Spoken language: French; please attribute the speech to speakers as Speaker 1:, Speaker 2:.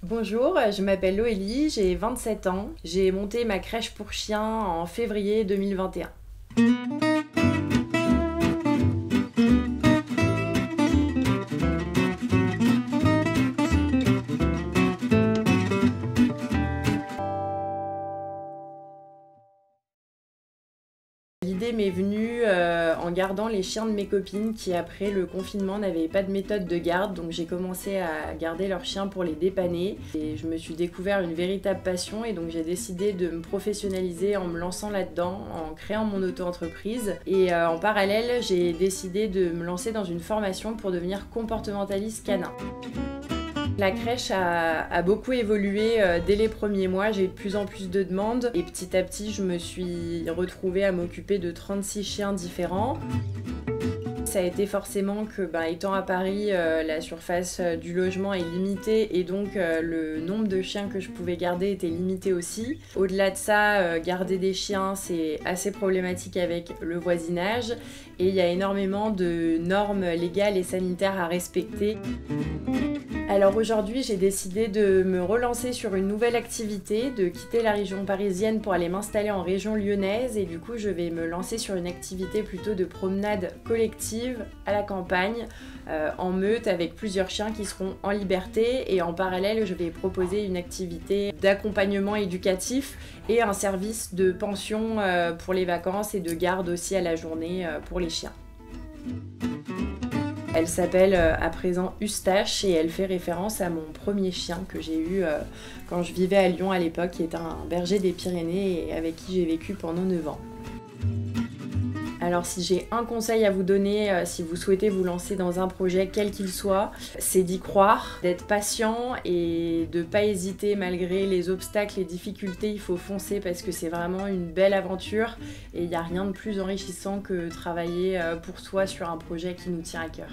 Speaker 1: Bonjour, je m'appelle Loélie, j'ai 27 ans. J'ai monté ma crèche pour chiens en février 2021. L'idée m'est venue en gardant les chiens de mes copines qui, après le confinement, n'avaient pas de méthode de garde. Donc j'ai commencé à garder leurs chiens pour les dépanner. Et je me suis découvert une véritable passion et donc j'ai décidé de me professionnaliser en me lançant là-dedans, en créant mon auto-entreprise. Et en parallèle, j'ai décidé de me lancer dans une formation pour devenir comportementaliste canin. La crèche a beaucoup évolué dès les premiers mois, j'ai eu de plus en plus de demandes et petit à petit je me suis retrouvée à m'occuper de 36 chiens différents. Ça a été forcément que, étant à Paris, la surface du logement est limitée et donc le nombre de chiens que je pouvais garder était limité aussi. Au-delà de ça, garder des chiens, c'est assez problématique avec le voisinage et il y a énormément de normes légales et sanitaires à respecter. Alors aujourd'hui, j'ai décidé de me relancer sur une nouvelle activité, de quitter la région parisienne pour aller m'installer en région lyonnaise et du coup, je vais me lancer sur une activité plutôt de promenade collective à la campagne, en meute avec plusieurs chiens qui seront en liberté et en parallèle, je vais proposer une activité d'accompagnement éducatif et un service de pension pour les vacances et de garde aussi à la journée pour les chiens. Elle s'appelle à présent Eustache et elle fait référence à mon premier chien que j'ai eu quand je vivais à Lyon à l'époque, qui est un berger des Pyrénées et avec qui j'ai vécu pendant 9 ans. Alors si j'ai un conseil à vous donner, si vous souhaitez vous lancer dans un projet quel qu'il soit, c'est d'y croire, d'être patient et de ne pas hésiter malgré les obstacles, les difficultés, il faut foncer parce que c'est vraiment une belle aventure et il n'y a rien de plus enrichissant que travailler pour soi sur un projet qui nous tient à cœur.